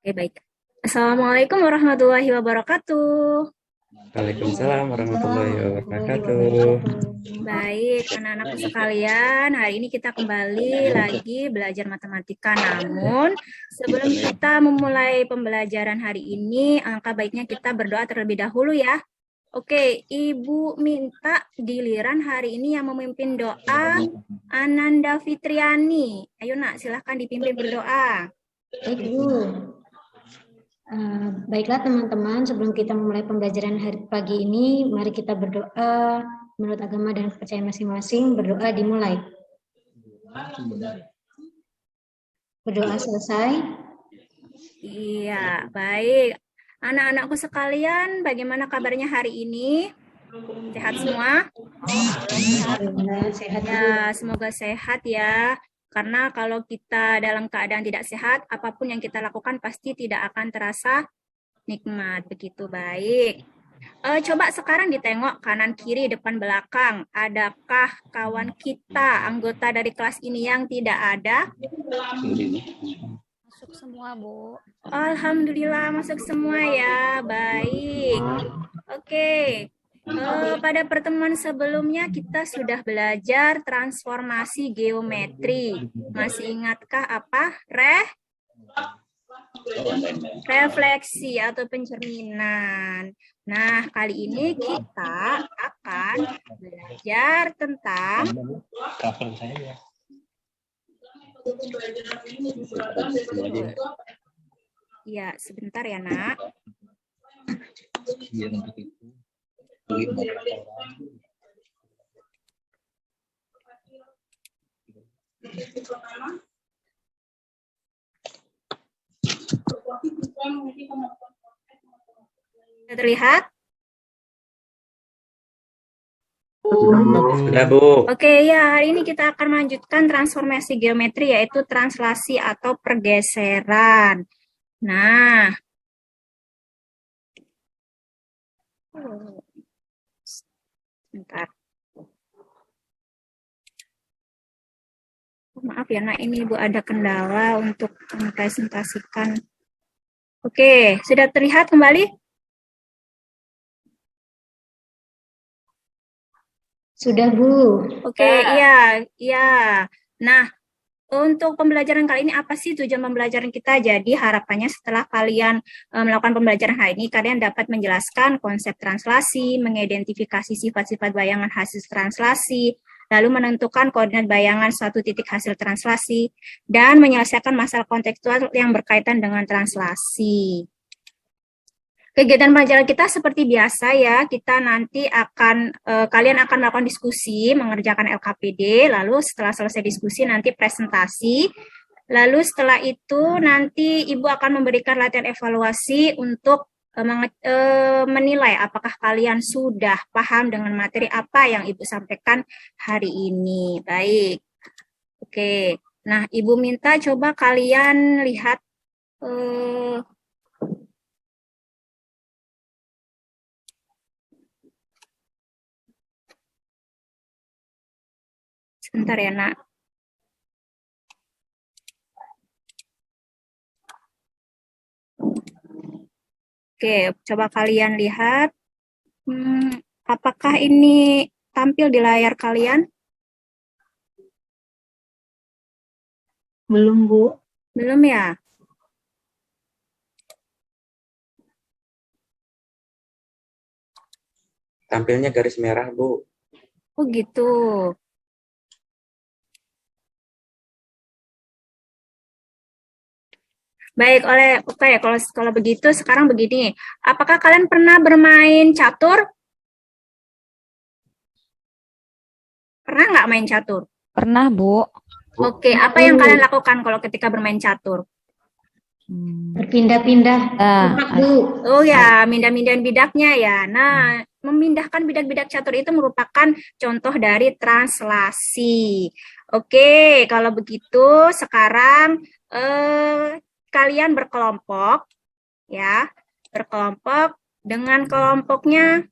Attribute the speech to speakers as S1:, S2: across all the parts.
S1: Oke, baik. Assalamualaikum warahmatullahi wabarakatuh.
S2: Waalaikumsalam warahmatullahi
S3: Waalaikumsalam warahmatullahi
S2: wabarakatuh.
S3: wabarakatuh.
S1: Baik, anak-anakku sekalian, hari ini kita kembali lagi belajar matematika. Namun, sebelum kita memulai pembelajaran hari ini, angka baiknya kita berdoa terlebih dahulu ya. Oke, Ibu minta giliran hari ini yang memimpin doa Ananda Fitriani. Ayo nak, silahkan dipimpin berdoa.
S3: Baik, Bu. Baiklah teman-teman, sebelum kita memulai pembelajaran hari pagi ini, mari kita berdoa menurut agama dan kepercayaan masing-masing. Berdoa dimulai. Berdoa selesai.
S1: Iya, baik. Anak-anakku sekalian, bagaimana kabarnya hari ini? Sehat semua?
S3: Sehat, Bu.
S1: Ya, semoga sehat ya. Karena kalau kita dalam keadaan tidak sehat, apapun yang kita lakukan pasti tidak akan terasa nikmat. Begitu baik. Coba sekarang ditengok kanan kiri depan belakang. Adakah kawan kita anggota dari kelas ini yang tidak ada?
S4: Masuk semua, Bu.
S1: Alhamdulillah masuk semua ya. Baik. Oke. Pada pertemuan sebelumnya kita sudah belajar transformasi geometri. Masih ingatkah apa? Refleksi atau pencerminan. Nah, kali ini kita akan belajar tentang ya, sebentar ya, Nak. Sudah terlihat?
S2: Sudah, Bu.
S1: Oke, ya, hari ini kita akan melanjutkan transformasi geometri, yaitu translasi atau pergeseran. Nah, bentar. Maaf ya, Nak, ini Ibu ada kendala untuk mempresentasikan. Oke, sudah terlihat kembali?
S3: Sudah, Bu.
S1: Oke, iya, iya. Nah, untuk pembelajaran kali ini apa sih tujuan pembelajaran kita? Jadi harapannya setelah kalian melakukan pembelajaran hari ini, kalian dapat menjelaskan konsep translasi, mengidentifikasi sifat-sifat bayangan hasil translasi, lalu menentukan koordinat bayangan suatu titik hasil translasi, dan menyelesaikan masalah kontekstual yang berkaitan dengan translasi. Kegiatan pelajaran kita seperti biasa ya, kita nanti akan, kalian akan melakukan diskusi, mengerjakan LKPD, lalu setelah selesai diskusi nanti presentasi, lalu setelah itu nanti Ibu akan memberikan latihan evaluasi untuk menilai apakah kalian sudah paham dengan materi apa yang Ibu sampaikan hari ini. Baik, oke. Nah, Ibu minta coba kalian lihat sebentar ya, Nak. Oke, coba kalian lihat. Apakah ini tampil di layar kalian?
S4: Belum, Bu.
S1: Belum ya?
S2: Tampilnya garis merah, Bu.
S1: Oh gitu. Baik, oke, kalau begitu sekarang begini. Apakah kalian pernah bermain catur? Pernah nggak main catur?
S4: Pernah, Bu.
S1: Oke, apa yang kalian lakukan kalau ketika bermain catur?
S3: Berpindah-pindah. Bu.
S1: Oh ya, mindah-mindahin bidaknya ya. Nah, memindahkan bidak-bidak catur itu merupakan contoh dari translasi. Oke, kalau begitu sekarang kalian berkelompok ya, berkelompok dengan kelompoknya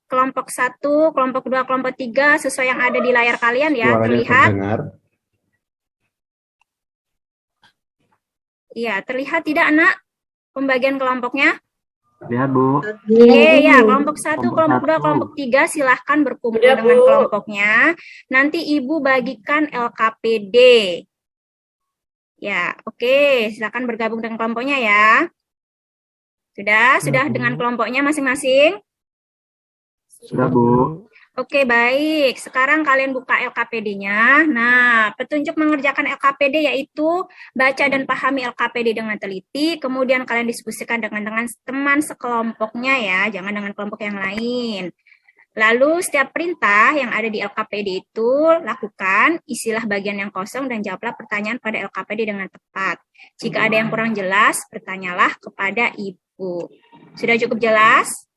S1: kelompok 1, kelompok 2, kelompok 3 sesuai yang ada di layar kalian ya,
S5: Suaranya
S1: terlihat.
S5: terdengar.
S1: Iya, terlihat tidak, Nak? Pembagian kelompoknya?
S5: Lihat, Bu.
S1: Oke, ya, kelompok 1,
S5: Kelompok
S1: kelompok 2,
S5: 1.
S1: kelompok 3, silahkan berkumpul
S6: Sudah,
S1: dengan
S6: Bu.
S1: kelompoknya. Nanti Ibu bagikan LKPD. Ya, oke, silahkan bergabung dengan kelompoknya ya. Sudah
S7: Bu.
S1: dengan kelompoknya masing-masing?
S5: Sudah, Bu.
S1: Oke, baik. Sekarang kalian buka LKPD-nya. Nah, petunjuk mengerjakan LKPD yaitu baca dan pahami LKPD dengan teliti, kemudian kalian diskusikan dengan teman sekelompoknya ya, jangan dengan kelompok yang lain. Lalu setiap perintah yang ada di LKPD itu lakukan, isilah bagian yang kosong dan jawablah pertanyaan pada LKPD dengan tepat. Jika ada yang kurang jelas, bertanyalah kepada Ibu. Sudah cukup jelas?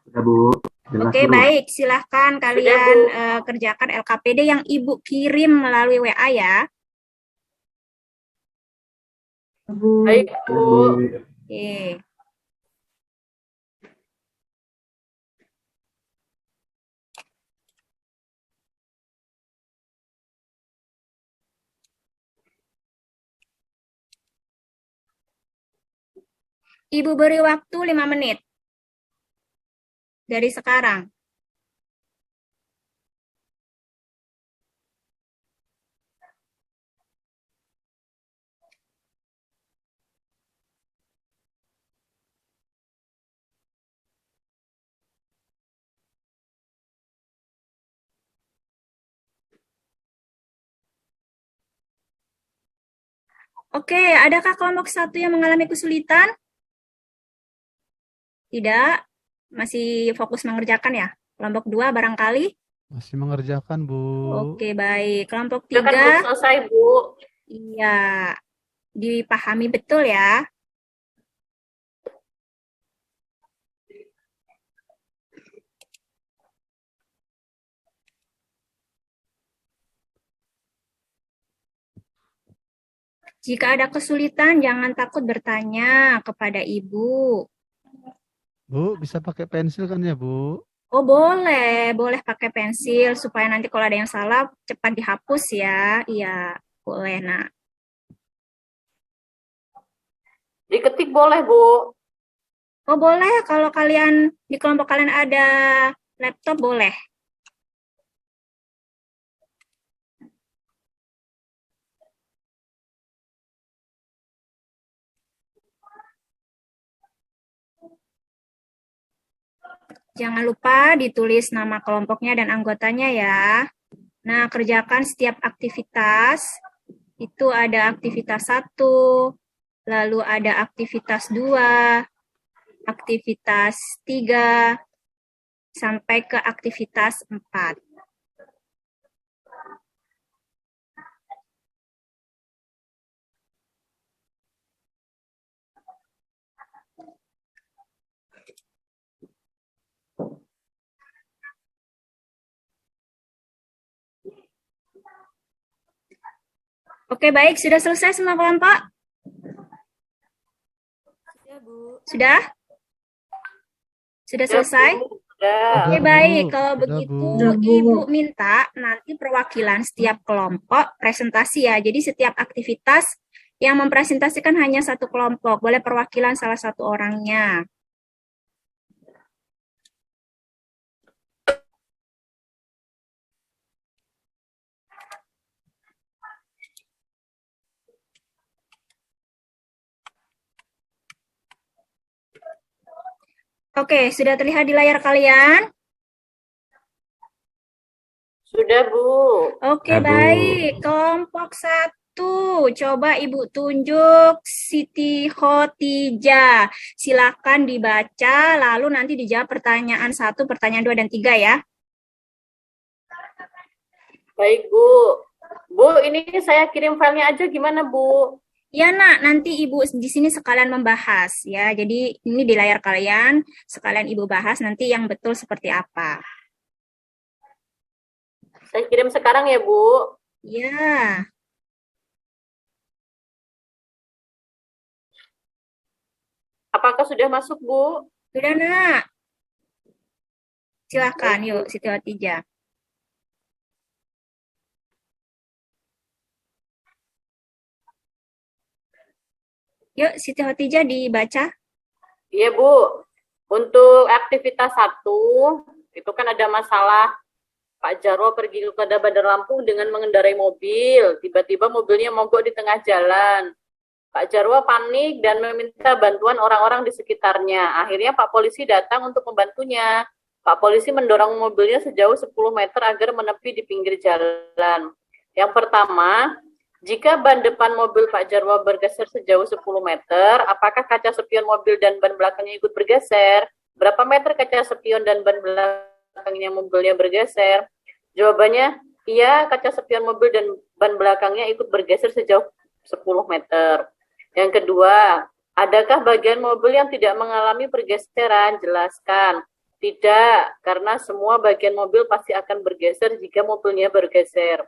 S5: Sudah, Bu. Jelas,
S1: Oke,
S5: Bu.
S1: baik. Silahkan kalian kerjakan LKPD yang Ibu kirim melalui WA ya.
S6: Baik,
S5: Sudah,
S6: Bu.
S5: Bu.
S1: Oke. Ibu beri waktu 5 menit dari sekarang. Oke, adakah kelompok 1 yang mengalami kesulitan? Tidak, masih fokus mengerjakan ya. Kelompok 2 barangkali?
S7: Masih mengerjakan, Bu.
S1: Oke, baik. Kelompok
S6: Sudah kan, Bu,
S1: 3,
S6: selesai, Bu.
S1: iya, dipahami betul ya. Jika ada kesulitan, jangan takut bertanya kepada Ibu.
S7: Bu, bisa pakai pensil kan ya, Bu?
S1: Oh, boleh pakai pensil supaya nanti kalau ada yang salah cepat dihapus ya. Iya, boleh, Nak.
S6: Diketik boleh, Bu.
S1: Oh, boleh kalau kalian di kelompok kalian ada laptop boleh. Jangan lupa ditulis nama kelompoknya dan anggotanya ya. Nah, kerjakan setiap aktivitas. Itu ada aktivitas 1, lalu ada aktivitas 2, aktivitas 3, sampai ke aktivitas 4. Oke, baik. Sudah selesai semua kelompok?
S6: Sudah, Bu.
S1: Sudah? Sudah selesai?
S6: Sudah.
S1: Oke,
S7: Sudah,
S1: baik.
S7: Bu.
S1: Kalau
S7: Sudah,
S1: begitu,
S7: Bu.
S1: Ibu minta nanti perwakilan setiap kelompok presentasi ya. Jadi setiap aktivitas yang mempresentasikan hanya satu kelompok. Boleh perwakilan salah satu orangnya. Oke, sudah terlihat di layar kalian?
S6: Sudah, Bu.
S1: Oke,
S5: Ya, Bu.
S1: baik. Kelompok 1, coba Ibu tunjuk Siti Khotijah. Silakan dibaca, lalu nanti dijawab pertanyaan 1, pertanyaan 2, dan 3 ya.
S6: Baik, Bu. Bu, ini saya kirim filenya aja gimana, Bu?
S1: Ya, Nak, nanti Ibu di sini sekalian membahas ya. Jadi ini di layar kalian, sekalian Ibu bahas nanti yang betul seperti apa.
S6: Saya kirim sekarang ya, Bu.
S1: Ya.
S6: Apakah sudah masuk, Bu?
S1: Sudah, Nak. Silakan, yuk, Siti Khotijah. Yuk, Siti Khotijah dibaca.
S6: Iya, Bu. Untuk aktivitas 1, itu kan ada masalah Pak Jarwo pergi ke Bandar Lampung dengan mengendarai mobil. Tiba-tiba mobilnya mogok di tengah jalan. Pak Jarwo panik dan meminta bantuan orang-orang di sekitarnya. Akhirnya Pak Polisi datang untuk membantunya. Pak Polisi mendorong mobilnya sejauh 10 meter agar menepi di pinggir jalan. Yang pertama, jika ban depan mobil Pak Jarwo bergeser sejauh 10 meter, apakah kaca spion mobil dan ban belakangnya ikut bergeser? Berapa meter kaca spion dan ban belakangnya mobilnya bergeser? Jawabannya, iya, kaca spion mobil dan ban belakangnya ikut bergeser sejauh 10 meter. Yang kedua, adakah bagian mobil yang tidak mengalami pergeseran? Jelaskan. Tidak, karena semua bagian mobil pasti akan bergeser jika mobilnya bergeser.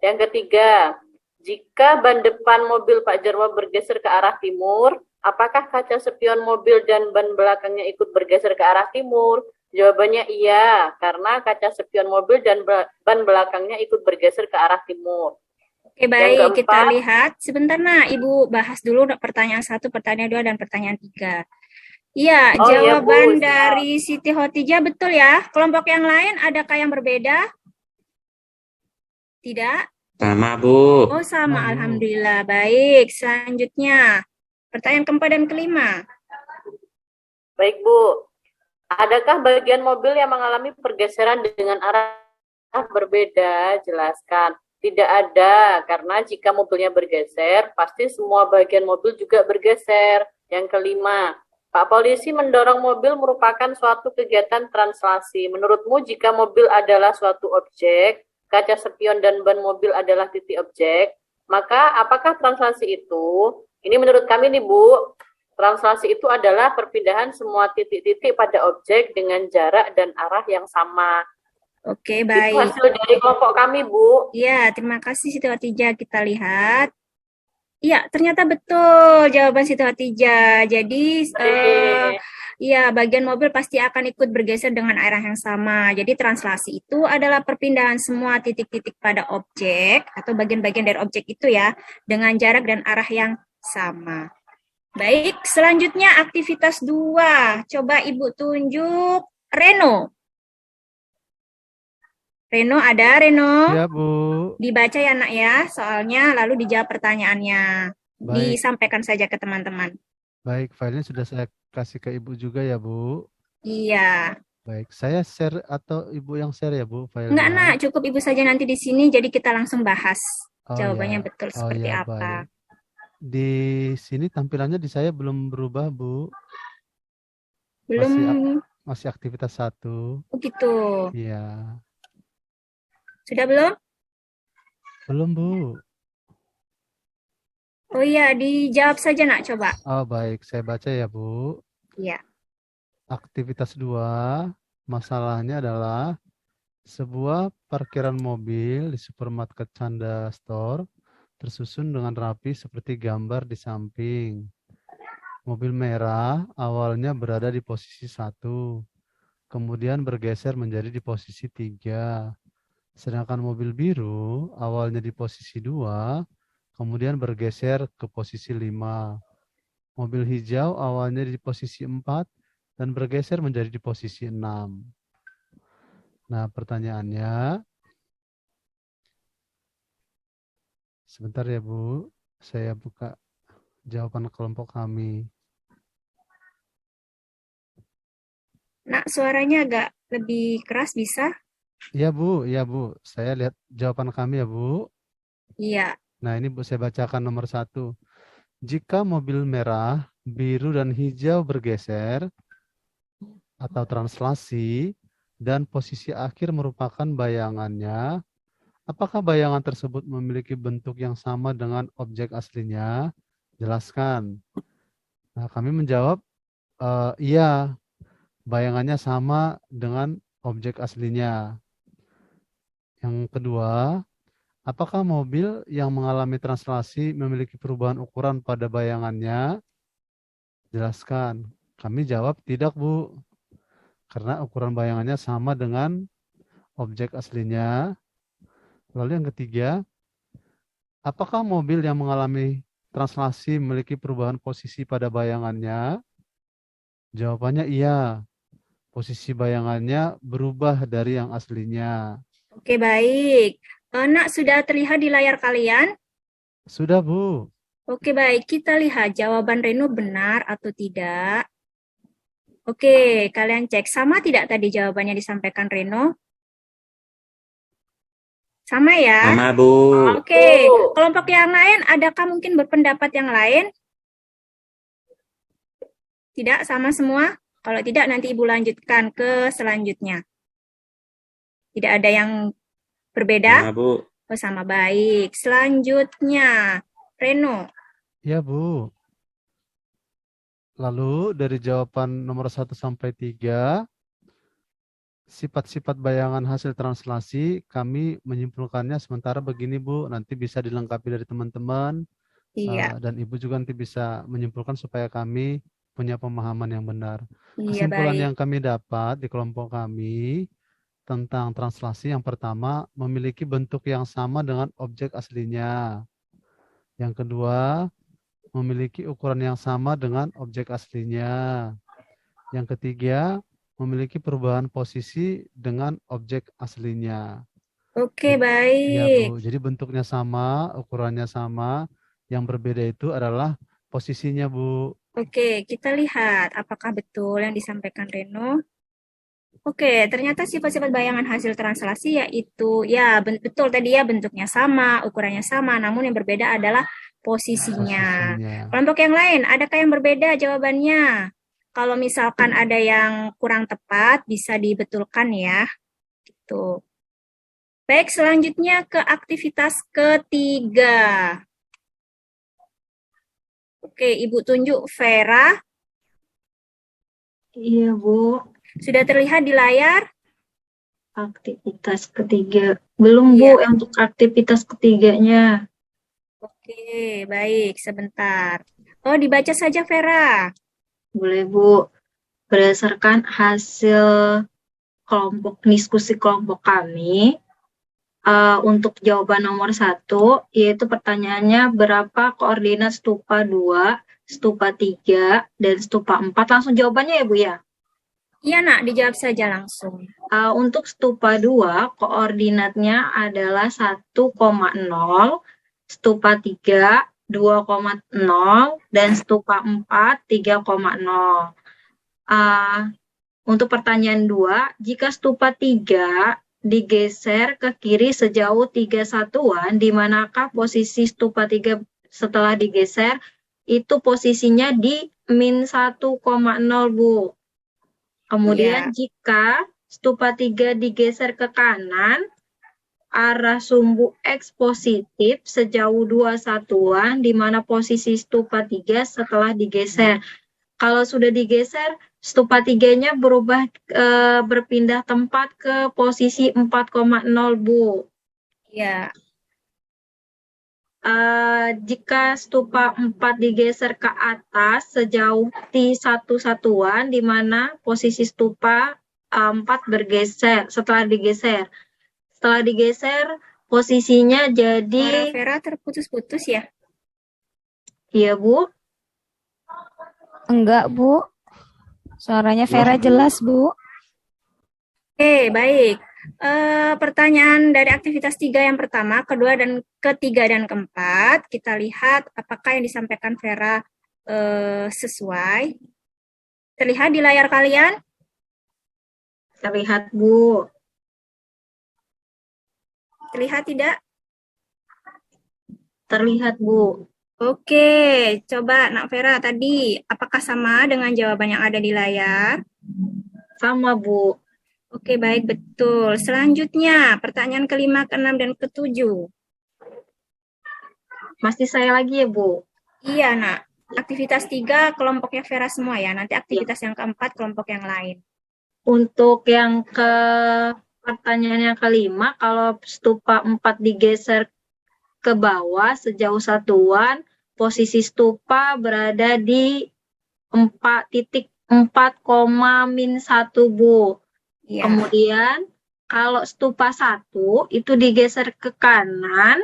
S6: Yang ketiga, jika ban depan mobil Pak Jarwo bergeser ke arah timur, apakah kaca spion mobil dan ban belakangnya ikut bergeser ke arah timur? Jawabannya iya, karena kaca spion mobil dan ban belakangnya ikut bergeser ke arah timur.
S1: Oke, baik, kita lihat. Sebentar, nah, Ibu bahas dulu pertanyaan 1, pertanyaan 2, dan pertanyaan 3. Iya, jawaban dari Siti Khotijah betul ya. Kelompok yang lain adakah yang berbeda? Tidak?
S2: Sama, Bu.
S1: Oh, sama. Alhamdulillah. Baik, selanjutnya. Pertanyaan keempat dan kelima.
S6: Baik, Bu. Adakah bagian mobil yang mengalami pergeseran dengan arah berbeda? Jelaskan. Tidak ada, karena jika mobilnya bergeser, pasti semua bagian mobil juga bergeser. Yang kelima, Pak Polisi mendorong mobil merupakan suatu kegiatan translasi. Menurutmu, jika mobil adalah suatu objek, kaca spion dan ban mobil adalah titik objek, maka apakah translasi itu? Ini menurut kami nih, Bu, translasi itu adalah perpindahan semua titik-titik pada objek dengan jarak dan arah yang sama.
S1: Oke, baik.
S6: Itu hasil dari kelompok kami, Bu.
S1: Iya, terima kasih Siti Khotijah. Kita lihat. Iya, ternyata betul jawaban Siti Khotijah. Jadi, iya, bagian mobil pasti akan ikut bergeser dengan arah yang sama. Jadi, translasi itu adalah perpindahan semua titik-titik pada objek atau bagian-bagian dari objek itu ya, dengan jarak dan arah yang sama. Baik, selanjutnya aktivitas 2. Coba Ibu tunjuk Reno. Reno ada, Reno?
S7: Ya, Bu.
S1: Dibaca ya, Nak ya, soalnya lalu dijawab pertanyaannya.
S7: Baik.
S1: Disampaikan saja ke teman-teman.
S7: Baik, filenya sudah saya kasih ke Ibu juga ya, Bu.
S1: Iya.
S7: Baik, saya share atau Ibu yang share ya, Bu, filenya?
S1: Enggak, Nak, cukup Ibu saja nanti di sini, jadi kita langsung bahas
S7: Oh,
S1: jawabannya
S7: ya.
S1: betul
S7: Oh,
S1: seperti
S7: ya,
S1: apa.
S7: baik. Di sini tampilannya di saya belum berubah, Bu.
S1: Belum
S7: Masih aktivitas 1.
S1: begitu.
S7: Iya.
S1: Sudah belum?
S7: Belum, Bu.
S1: Oh iya, dijawab saja, Nak, coba.
S7: Oh, baik. Saya baca ya, Bu.
S1: Iya.
S7: Aktivitas 2, masalahnya adalah sebuah parkiran mobil di supermarket Canda Store tersusun dengan rapi seperti gambar di samping. Mobil merah awalnya berada di posisi 1, kemudian bergeser menjadi di posisi 3. Sedangkan mobil biru awalnya di posisi 2, kemudian bergeser ke posisi 5. Mobil hijau awalnya di posisi 4 dan bergeser menjadi di posisi 6. Nah, pertanyaannya, sebentar ya, Bu, saya buka jawaban kelompok kami.
S1: Nak, suaranya agak lebih keras bisa?
S7: Iya, Bu, saya lihat jawaban kami ya, Bu.
S1: Iya.
S7: Nah, ini Bu, saya bacakan nomor 1. Jika mobil merah, biru, dan hijau bergeser atau translasi dan posisi akhir merupakan bayangannya, apakah bayangan tersebut memiliki bentuk yang sama dengan objek aslinya? Jelaskan. Nah, kami menjawab, iya, bayangannya sama dengan objek aslinya. Yang kedua, apakah mobil yang mengalami translasi memiliki perubahan ukuran pada bayangannya? Jelaskan. Kami jawab tidak, Bu. Karena ukuran bayangannya sama dengan objek aslinya. Lalu yang ketiga, apakah mobil yang mengalami translasi memiliki perubahan posisi pada bayangannya? Jawabannya iya. Posisi bayangannya berubah dari yang aslinya.
S1: Oke, baik. Nak, sudah terlihat di layar kalian?
S7: Sudah, Bu.
S1: Oke, baik. Kita lihat jawaban Reno benar atau tidak. Oke, kalian cek. Sama tidak tadi jawabannya disampaikan Reno? Sama ya?
S2: Sama, Bu.
S1: Oke, kelompok yang lain, adakah mungkin berpendapat yang lain? Tidak, sama semua? Kalau tidak, nanti Ibu lanjutkan ke selanjutnya. Tidak ada yang berbeda?
S2: Sama, Bu.
S1: Oh, sama, baik. Selanjutnya, Reno.
S7: Ya, Bu. Lalu dari jawaban nomor 1 sampai 3, sifat-sifat bayangan hasil translasi kami menyimpulkannya sementara begini, Bu. Nanti bisa dilengkapi dari teman-teman.
S1: Iya,
S7: Dan Ibu juga nanti bisa menyimpulkan supaya kami punya pemahaman yang benar.
S1: iya,
S7: Kesimpulan
S1: baik.
S7: yang kami dapat di kelompok kami tentang translasi yang pertama, memiliki bentuk yang sama dengan objek aslinya. Yang kedua, memiliki ukuran yang sama dengan objek aslinya. Yang ketiga, memiliki perubahan posisi dengan objek aslinya.
S1: Oke,
S7: Ya,
S1: baik.
S7: Bu. Jadi bentuknya sama, ukurannya sama. Yang berbeda itu adalah posisinya, Bu.
S1: Oke, kita lihat apakah betul yang disampaikan Reno. Oke, ternyata sifat-sifat bayangan hasil translasi yaitu, ya betul tadi ya, bentuknya sama, ukurannya sama, namun yang berbeda adalah posisinya.
S7: Posisinya.
S1: Kelompok yang lain, adakah yang berbeda jawabannya? Kalau misalkan ada yang kurang tepat, bisa dibetulkan ya. Gitu. Baik, selanjutnya ke aktivitas ketiga. Oke, Ibu tunjuk Vera.
S8: Iya, Bu.
S1: Sudah terlihat di layar?
S8: Aktivitas ketiga. Belum, Bu,
S1: Iya.
S8: untuk aktivitas ketiganya.
S1: Oke, baik, sebentar. Oh, dibaca saja Vera.
S8: Boleh, Bu. Berdasarkan hasil diskusi kelompok kami, untuk jawaban nomor 1, yaitu pertanyaannya berapa koordinat stupa 2, stupa 3, dan stupa 4. Langsung jawabannya ya, Bu, ya?
S1: Iya, Nak, dijawab saja langsung.
S8: Untuk stupa 2, koordinatnya adalah 1,0, stupa 3, 2,0, dan stupa 4, 3,0. Untuk pertanyaan 2, jika stupa 3 digeser ke kiri sejauh 3 satuan, di manakah posisi stupa 3 setelah digeser? Itu posisinya di min 1,0, Bu. Kemudian jika stupa 3 digeser ke kanan, arah sumbu X positif sejauh 2 satuan, di mana posisi stupa 3 setelah digeser. Kalau sudah digeser, stupa 3-nya berpindah tempat ke posisi 4,0, Bu.
S1: Iya.
S8: Jika stupa 4 digeser ke atas sejauh T1 satuan, di mana posisi stupa 4 bergeser setelah digeser. Setelah digeser, posisinya
S1: Suara
S8: jadi...
S1: Vera terputus-putus ya?
S8: Iya, Bu.
S4: Enggak, Bu. Suaranya Vera jelas, Bu.
S1: Oke, baik. Pertanyaan dari aktivitas 3 yang pertama, kedua, dan ketiga, dan keempat. Kita lihat apakah yang disampaikan Vera sesuai. Terlihat di layar kalian?
S8: Terlihat, Bu.
S1: Terlihat tidak?
S8: Terlihat, Bu.
S1: Oke, coba Nak Vera tadi, apakah sama dengan jawaban yang ada di layar?
S8: Sama, Bu.
S1: Oke, baik, betul. Selanjutnya, pertanyaan kelima, keenam, dan ketujuh.
S8: Masih saya lagi ya, Bu?
S1: Iya, Nak. Aktivitas 3 kelompoknya Vera semua ya. Nanti aktivitas yang keempat kelompok yang lain.
S8: Untuk yang pertanyaan yang kelima, kalau stupa 4 digeser ke bawah sejauh satuan, posisi stupa berada di 4,-1, Bu.
S1: Ya.
S8: Kemudian kalau stupa 1 itu digeser ke kanan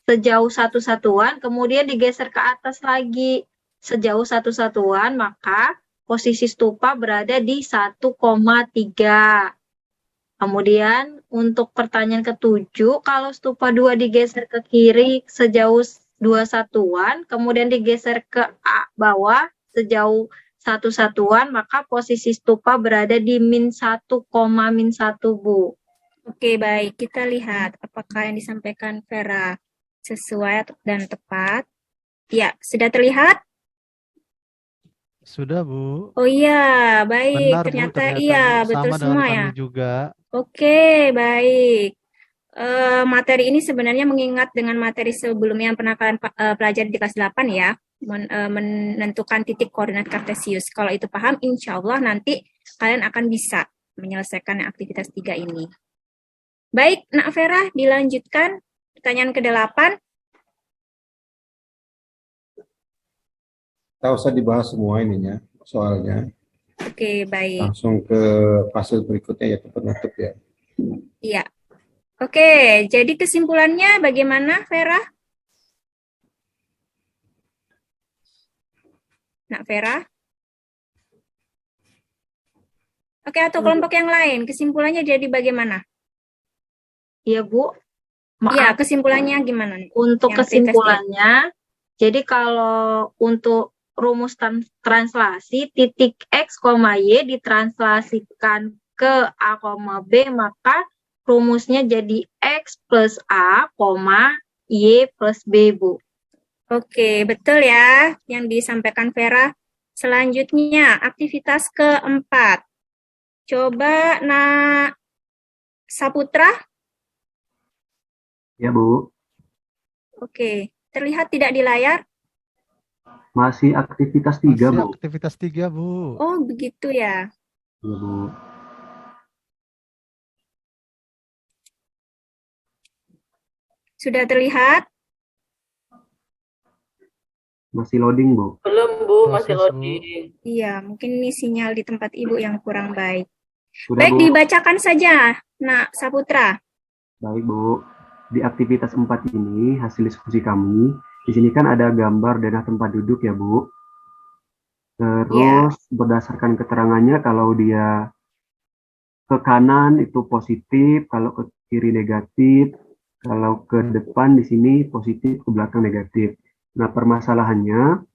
S8: sejauh 1 satuan, kemudian digeser ke atas lagi sejauh 1 satuan, maka posisi stupa berada di 1,3. Kemudian untuk pertanyaan ke-7, kalau stupa 2 digeser ke kiri sejauh 2 satuan, kemudian digeser ke bawah sejauh 1 satuan, maka posisi stupa berada di -1, -1, Bu.
S1: Oke, baik. Kita lihat apakah yang disampaikan Vera sesuai dan tepat. Ya, sudah terlihat?
S7: Sudah, Bu.
S1: Oh iya, baik.
S7: Benar, Bu.
S1: Ternyata
S7: Ternyata
S1: iya, betul
S7: sama dengan
S1: semua
S7: kami
S1: ya.
S7: juga.
S1: Oke, baik. Materi ini sebenarnya mengingat dengan materi sebelumnya yang pernah kalian pelajari di kelas 8 ya, menentukan titik koordinat kartesius. Kalau itu paham, insya Allah nanti kalian akan bisa menyelesaikan aktivitas 3 ini. Baik, Nak Vera, dilanjutkan pertanyaan ke-8.
S9: Tak usah dibahas semua ininya, soalnya.
S1: Oke, baik.
S9: Langsung ke fase berikutnya yaitu penutup ya.
S1: Iya. Oke, jadi kesimpulannya bagaimana, Vera? Nak Vera? Oke, atau kelompok yang lain, kesimpulannya jadi bagaimana?
S8: Iya, Bu.
S1: Iya,
S8: Maaf,
S1: kesimpulannya gimana?
S8: untuk
S1: Yang aktivitas
S8: kesimpulannya, jadi kalau untuk rumus translasi titik X, Y ditranslasikan ke A, B, maka rumusnya jadi X plus A, Y plus B, Bu.
S1: Oke, betul ya yang disampaikan Vera. Selanjutnya, aktivitas ke-4. Coba Nak Saputra.
S5: Ya, Bu.
S1: Oke, terlihat tidak di layar?
S5: Masih aktivitas 3,
S7: Masih
S5: Bu.
S7: aktivitas 3, Bu.
S1: Oh, begitu ya.
S5: Ya, Bu.
S1: Sudah terlihat?
S5: Masih loading, Bu.
S6: Belum, Bu, masih
S7: Proses, Bu.
S6: loading.
S1: Iya, mungkin ini sinyal di tempat Ibu yang kurang baik.
S5: Sudah,
S1: Baik,
S5: Bu.
S1: dibacakan saja, Nak Saputra.
S5: Baik, Bu. Di aktivitas 4 ini, hasil diskusi kami, di sini kan ada gambar denah tempat duduk ya, Bu. Terus berdasarkan keterangannya, kalau dia ke kanan itu positif, kalau ke kiri negatif, kalau ke depan di sini positif, ke belakang negatif. Nah, permasalahannya,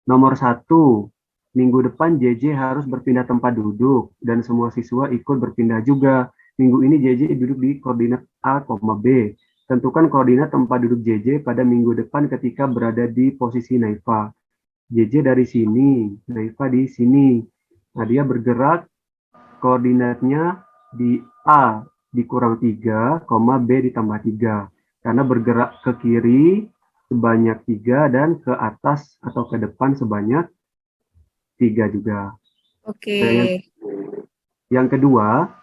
S5: nomor 1, minggu depan JJ harus berpindah tempat duduk, dan semua siswa ikut berpindah juga. Minggu ini JJ duduk di koordinat A, B. Tentukan koordinat tempat duduk JJ pada minggu depan ketika berada di posisi Naifa. JJ dari sini, Naifa di sini. Nah, dia bergerak koordinatnya di A dikurang 3, B ditambah 3. Karena bergerak ke kiri sebanyak 3 dan ke atas atau ke depan sebanyak 3 juga.
S1: Oke.
S5: Yang kedua,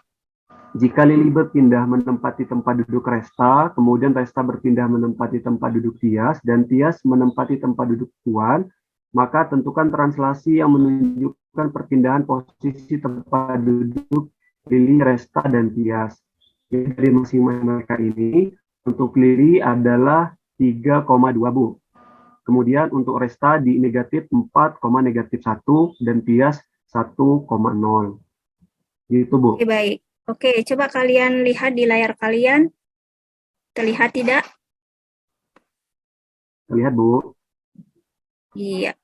S5: jika Lili berpindah menempati tempat duduk Resta, kemudian Resta berpindah menempati tempat duduk Tias, dan Tias menempati tempat duduk Puan, maka tentukan translasi yang menunjukkan perpindahan posisi tempat duduk Lili, Resta, dan Tias. Jadi dari masing-masing mereka ini, untuk Lili adalah 3,2, Bu. Kemudian untuk Resta di negatif 4, negatif 1, dan Tias 1,0. Gitu, Bu.
S1: Oke, baik. Oke, coba kalian lihat di layar kalian. Terlihat tidak?
S5: Terlihat, Bu.
S1: Iya.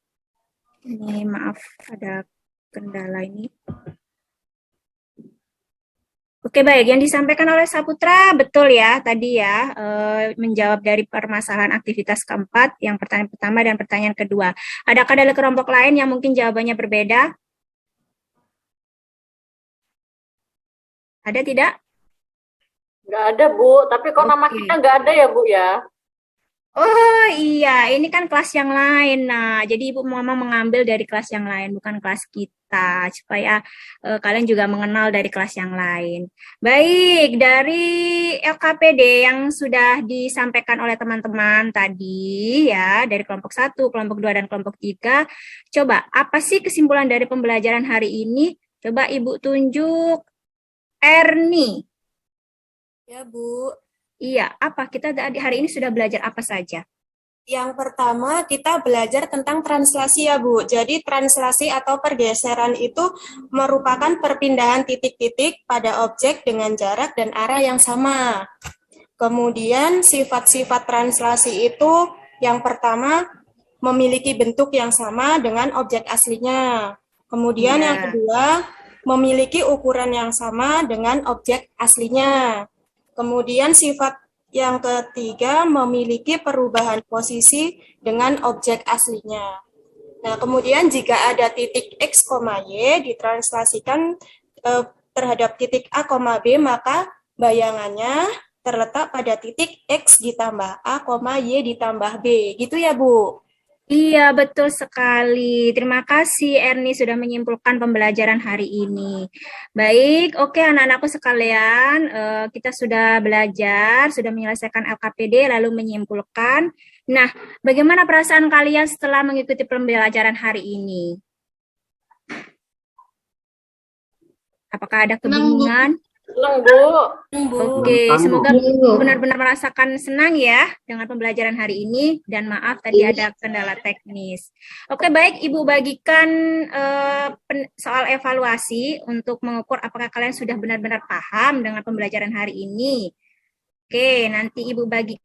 S1: Ini maaf, ada kendala ini. Oke, baik. Yang disampaikan oleh Saputra betul ya tadi ya, menjawab dari permasalahan aktivitas keempat, yang pertanyaan pertama dan pertanyaan kedua. Adakah dari kelompok lain yang mungkin jawabannya berbeda? Ada tidak?
S6: Nggak ada, Bu. Tapi kok nama
S1: Oke.
S6: kita nggak ada ya, Bu ya?
S1: Oh iya, ini kan kelas yang lain. Nah, jadi Ibu Mama mengambil dari kelas yang lain, bukan kelas kita, supaya kalian juga mengenal dari kelas yang lain. Baik, dari LKPD yang sudah disampaikan oleh teman-teman tadi, ya, dari kelompok 1, kelompok 2, dan kelompok 3, coba, apa sih kesimpulan dari pembelajaran hari ini? Coba Ibu tunjuk. Erni. Ya, Bu. Iya, apa kita hari ini sudah belajar apa saja?
S10: Yang pertama, kita belajar tentang translasi ya, Bu. Jadi, translasi atau pergeseran itu merupakan perpindahan titik-titik pada objek dengan jarak dan arah yang sama. Kemudian, sifat-sifat translasi itu yang pertama, memiliki bentuk yang sama dengan objek aslinya. Kemudian yang kedua, memiliki ukuran yang sama dengan objek aslinya. Kemudian sifat yang ketiga, memiliki perubahan posisi dengan objek aslinya. Nah, kemudian jika ada titik X, Y ditranslasikan terhadap titik A, B, maka bayangannya terletak pada titik X ditambah A, Y ditambah B. Gitu ya, Bu?
S1: Iya, betul sekali. Terima kasih Erni sudah menyimpulkan pembelajaran hari ini. Baik, oke anak-anakku sekalian, kita sudah belajar, sudah menyelesaikan LKPD, lalu menyimpulkan. Nah, bagaimana perasaan kalian setelah mengikuti pembelajaran hari ini? Apakah ada kebingungan?
S6: Senang, Bu.
S1: Oke, semoga benar-benar merasakan senang ya dengan pembelajaran hari ini, dan maaf tadi ada kendala teknis. Oke, baik, Ibu bagikan soal evaluasi untuk mengukur apakah kalian sudah benar-benar paham dengan pembelajaran hari ini. Oke, nanti Ibu bagi